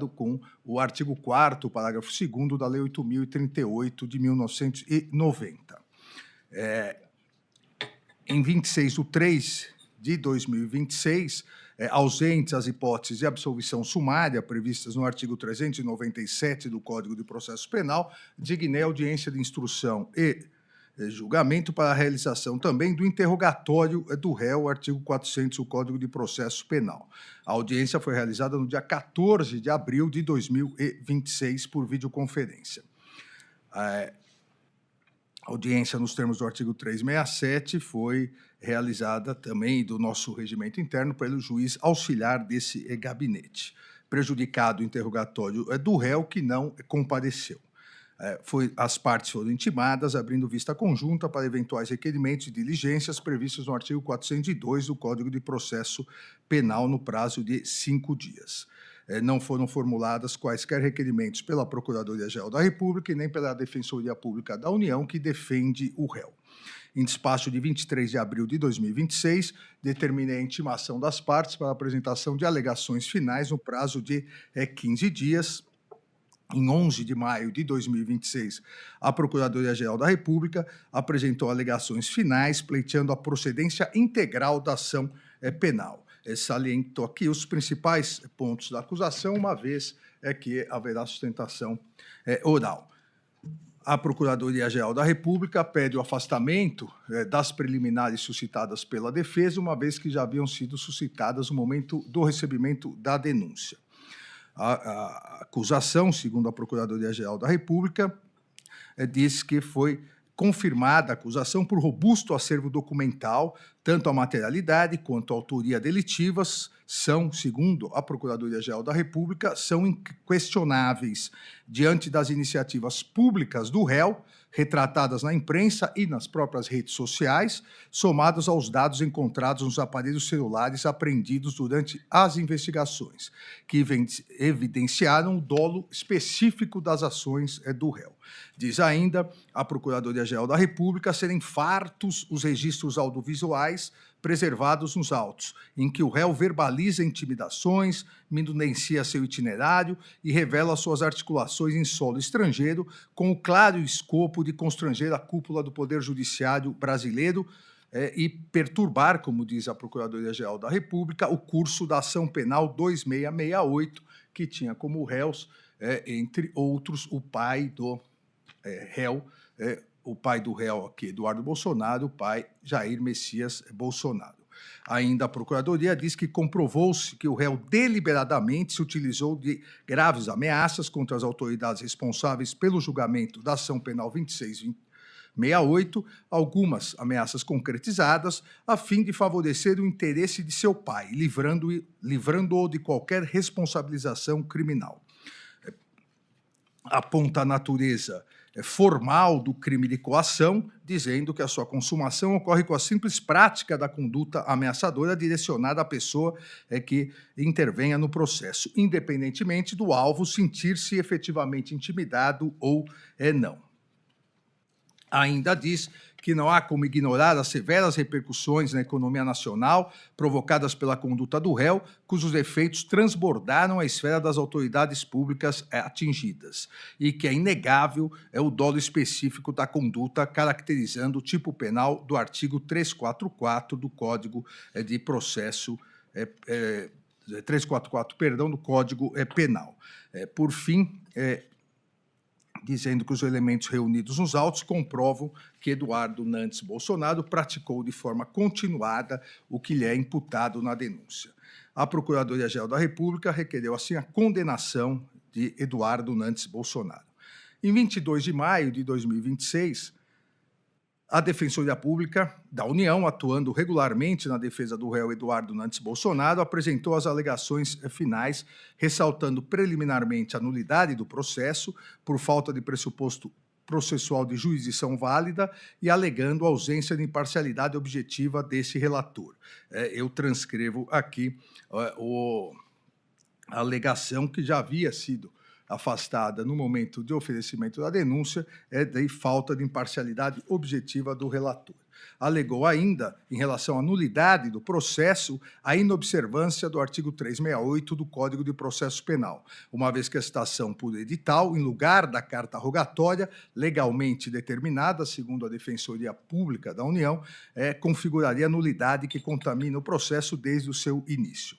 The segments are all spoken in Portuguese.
com o artigo 4º, parágrafo 2º da Lei 8.038 de 1990. Em 26/3/2026, ausentes as hipóteses de absolvição sumária previstas no artigo 397 do Código de Processo Penal, dignei a audiência de instrução e julgamento para a realização também do interrogatório do réu, artigo 400 do Código de Processo Penal. A audiência foi realizada no dia 14 de abril de 2026 por videoconferência. A audiência nos termos do artigo 367 foi realizada também do nosso regimento interno pelo juiz auxiliar desse gabinete. Prejudicado o interrogatório do réu que não compareceu. As partes foram intimadas, abrindo vista conjunta para eventuais requerimentos e diligências previstos no artigo 402 do Código de Processo Penal no prazo de 5 dias. Não foram formuladas quaisquer requerimentos pela Procuradoria-Geral da República e nem pela Defensoria Pública da União, que defende o réu. Em despacho de 23 de abril de 2026, determinei a intimação das partes para a apresentação de alegações finais no prazo de 15 dias. Em 11 de maio de 2026, a Procuradoria-Geral da República apresentou alegações finais, pleiteando a procedência integral da ação penal. Saliento aqui os principais pontos da acusação, uma vez que haverá sustentação oral. A Procuradoria-Geral da República pede o afastamento das preliminares suscitadas pela defesa, uma vez que já haviam sido suscitadas no momento do recebimento da denúncia. A acusação, segundo a Procuradoria-Geral da República, diz que foi confirmada a acusação por robusto acervo documental, tanto a materialidade quanto a autoria delitivas são, segundo a Procuradoria-Geral da República, são inquestionáveis diante das iniciativas públicas do réu, retratadas na imprensa e nas próprias redes sociais, somados aos dados encontrados nos aparelhos celulares apreendidos durante as investigações, que evidenciaram o dolo específico das ações do réu. Diz ainda a Procuradoria-Geral da República serem fartos os registros audiovisuais preservados nos autos, em que o réu verbaliza intimidações, minucia seu itinerário e revela suas articulações em solo estrangeiro, com o claro escopo de constranger a cúpula do Poder Judiciário brasileiro e perturbar, como diz a Procuradoria-Geral da República, o curso da ação penal 2668, que tinha como réus, entre outros, o pai do réu, o pai do réu aqui, Eduardo Bolsonaro, o pai Jair Messias Bolsonaro. Ainda a Procuradoria diz que comprovou-se que o réu deliberadamente se utilizou de graves ameaças contra as autoridades responsáveis pelo julgamento da ação penal 2668, algumas ameaças concretizadas, a fim de favorecer o interesse de seu pai, livrando-o de qualquer responsabilização criminal. Aponta a natureza formal do crime de coação, dizendo que a sua consumação ocorre com a simples prática da conduta ameaçadora direcionada à pessoa que intervenha no processo, independentemente do alvo sentir-se efetivamente intimidado ou não. Ainda diz que não há como ignorar as severas repercussões na economia nacional provocadas pela conduta do réu, cujos efeitos transbordaram a esfera das autoridades públicas atingidas, e que é inegável o dolo específico da conduta, caracterizando o tipo penal do artigo 344 do Código de Processo 344, perdão, do Código Penal. Por fim, dizendo que os elementos reunidos nos autos comprovam que Eduardo Nantes Bolsonaro praticou de forma continuada o que lhe é imputado na denúncia. A Procuradoria-Geral da República requereu, assim, a condenação de Eduardo Nantes Bolsonaro. Em 22 de maio de 2026, a Defensoria Pública da União, atuando regularmente na defesa do réu Eduardo Nantes Bolsonaro, apresentou as alegações finais, ressaltando preliminarmente a nulidade do processo por falta de pressuposto processual de jurisdição válida e alegando a ausência de imparcialidade objetiva desse relator. Eu transcrevo aqui a alegação que já havia sido afastada no momento de oferecimento da denúncia de falta de imparcialidade objetiva do relator. Alegou ainda, em relação à nulidade do processo, a inobservância do artigo 368 do Código de Processo Penal, uma vez que a citação por edital, em lugar da carta rogatória, legalmente determinada, segundo a Defensoria Pública da União, configuraria nulidade que contamina o processo desde o seu início.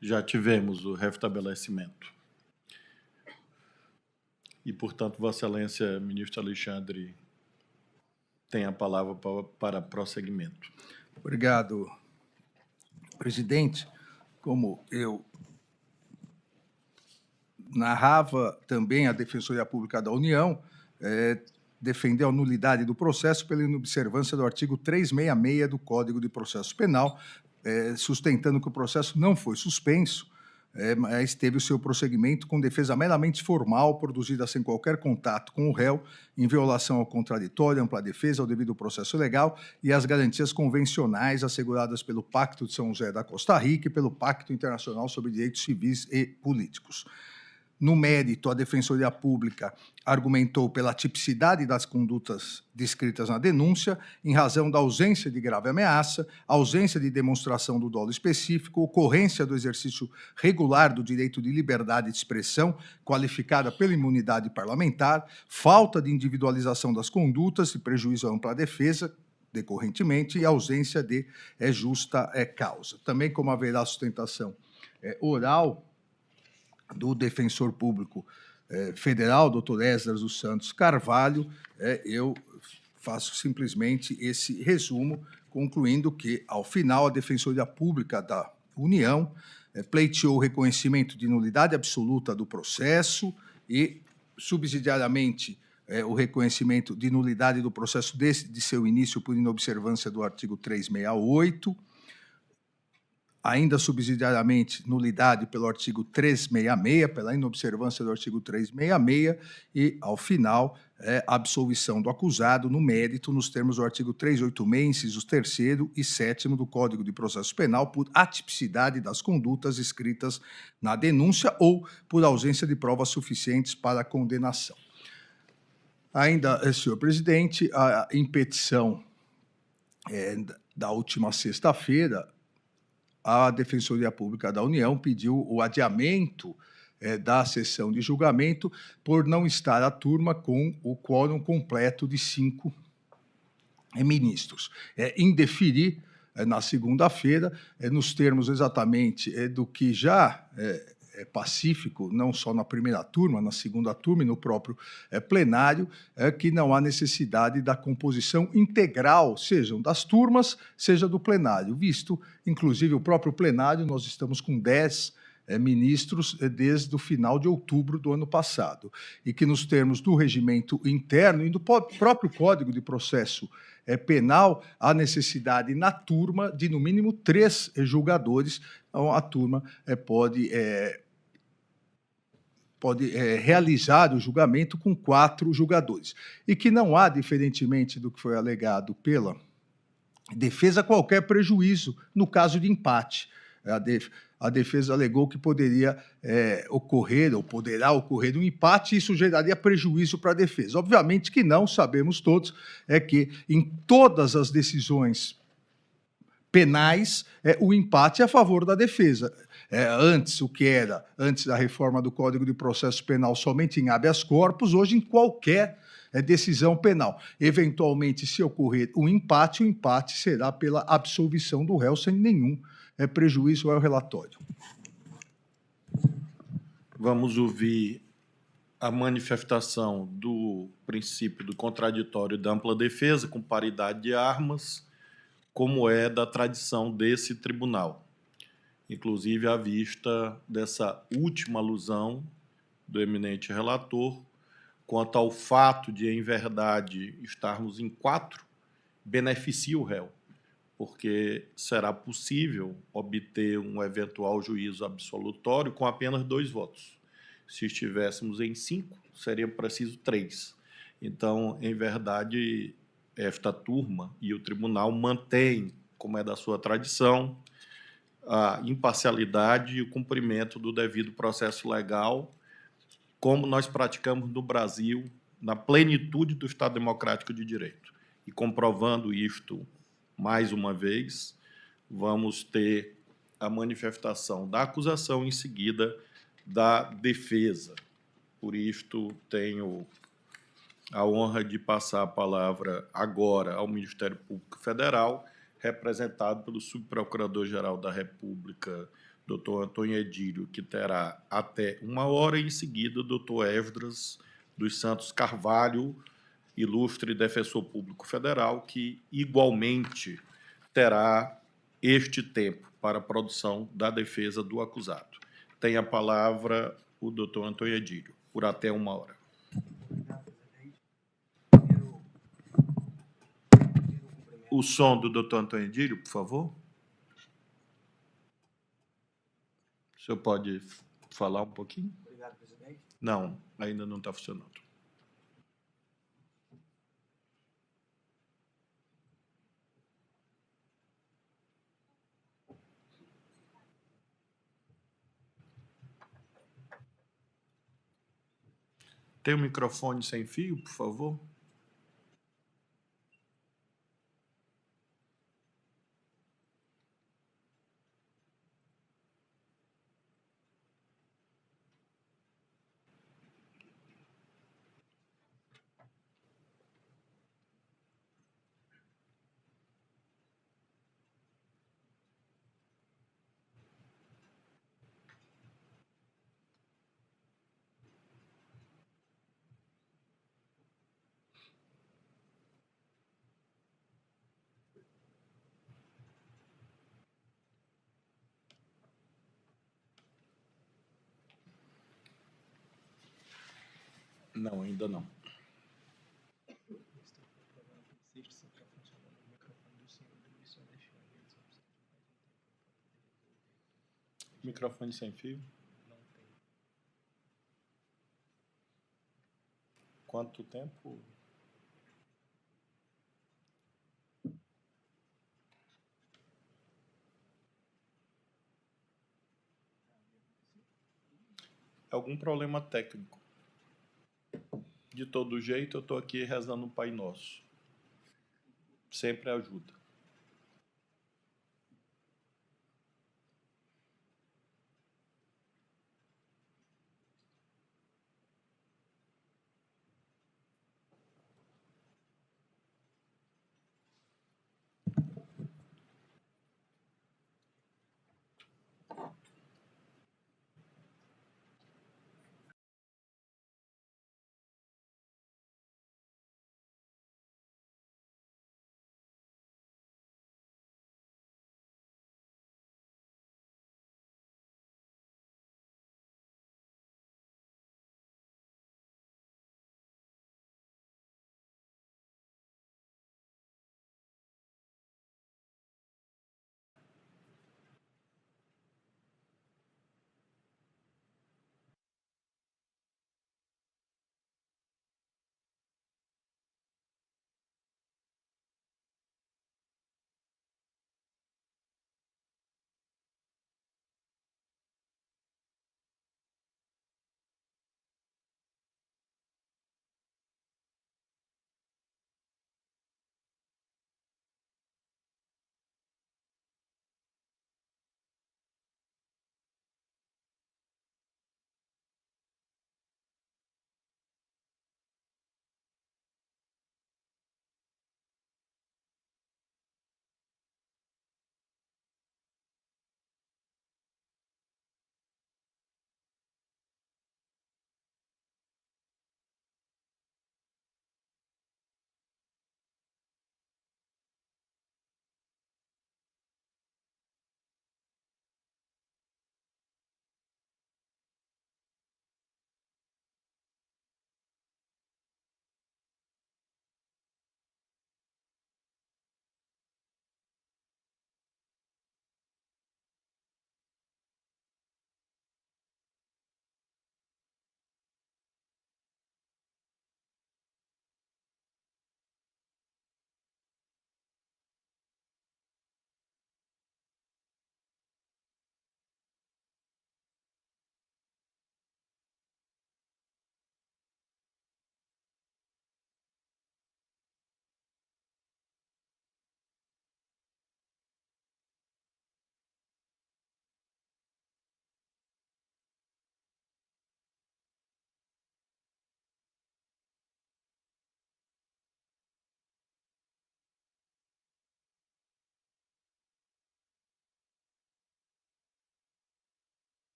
Já tivemos o restabelecimento. E, portanto, Vossa Excelência, ministro Alexandre, tem a palavra para prosseguimento. Obrigado, presidente. Como eu narrava, também a Defensoria Pública da União defendeu a nulidade do processo pela inobservância do artigo 366 do Código de Processo Penal, sustentando que o processo não foi suspenso, mas teve o seu prosseguimento com defesa meramente formal, produzida sem qualquer contato com o réu, em violação ao contraditório, ampla defesa, ao devido processo legal e às garantias convencionais asseguradas pelo Pacto de São José da Costa Rica e pelo Pacto Internacional sobre Direitos Civis e Políticos. No mérito, a Defensoria Pública argumentou pela tipicidade das condutas descritas na denúncia, em razão da ausência de grave ameaça, ausência de demonstração do dolo específico, ocorrência do exercício regular do direito de liberdade de expressão, qualificada pela imunidade parlamentar, falta de individualização das condutas e prejuízo à ampla defesa, decorrentemente, e ausência de justa causa. Também, como haverá sustentação oral do defensor público federal, doutor Esdras dos Santos Carvalho, eu faço simplesmente esse resumo, concluindo que, ao final, a Defensoria Pública da União pleiteou o reconhecimento de nulidade absoluta do processo e, subsidiariamente, o reconhecimento de nulidade do processo de seu início por inobservância do artigo 368, ainda subsidiariamente, nulidade pelo artigo 366, pela inobservância do artigo 366, e, ao final, absolvição do acusado no mérito, nos termos do artigo 386, incisos 3º e 7º do Código de Processo Penal, por atipicidade das condutas escritas na denúncia ou por ausência de provas suficientes para a condenação. Ainda, senhor presidente, em petição da última sexta-feira, a Defensoria Pública da União pediu o adiamento da sessão de julgamento por não estar a turma com o quórum completo de 5 ministros. Indeferir na segunda-feira, nos termos exatamente do que já é pacífico, não só na primeira turma, na segunda turma e no próprio plenário, que não há necessidade da composição integral, sejam das turmas, seja do plenário, visto, inclusive, o próprio plenário, nós estamos com 10 ministros desde o final de outubro do ano passado, e que, nos termos do regimento interno e do próprio Código de Processo Penal, há necessidade na turma de, no mínimo, 3 julgadores. Então, a turma pode realizar o julgamento com 4 julgadores. E que não há, diferentemente do que foi alegado pela defesa, qualquer prejuízo no caso de empate. A defesa alegou que poderia ocorrer, ou poderá ocorrer um empate, e isso geraria prejuízo para a defesa. Obviamente que não, sabemos todos, que em todas as decisões penais, o empate é a favor da defesa. Antes, o que era, antes da reforma do Código de Processo Penal, somente em habeas corpus, hoje em qualquer decisão penal. Eventualmente, se ocorrer um empate, o empate será pela absolvição do réu, sem nenhum prejuízo ao relatório. Vamos ouvir a manifestação do princípio do contraditório e da ampla defesa com paridade de armas, como é da tradição desse tribunal, inclusive à vista dessa última alusão do eminente relator quanto ao fato de, em verdade, estarmos em 4, beneficia o réu, porque será possível obter um eventual juízo absolutório com apenas 2 votos. Se estivéssemos em 5, seria preciso 3. Então, em verdade, esta turma e o tribunal mantêm, como é da sua tradição, a imparcialidade e o cumprimento do devido processo legal, como nós praticamos no Brasil, na plenitude do Estado Democrático de Direito. E comprovando isto, mais uma vez, vamos ter a manifestação da acusação em seguida da defesa. Por isto, tenho a honra de passar a palavra agora ao Ministério Público Federal, representado pelo Subprocurador-Geral da República, doutor Antônio Edílio, que terá até 1 hora, e em seguida, doutor Esdras dos Santos Carvalho, ilustre defensor público federal, que igualmente terá este tempo para a produção da defesa do acusado. Tem a palavra o doutor Antônio Edílio, por até 1 hora. O som do doutor Antônio Edílio, por favor. O senhor pode falar um pouquinho? Obrigado, presidente. Não, ainda não está funcionando. Tem um microfone sem fio, por favor? Não, ainda não. Microfone sem fio? Não tem. Quanto tempo? Algum problema técnico. De todo jeito, eu estou aqui rezando um Pai Nosso. Sempre ajuda.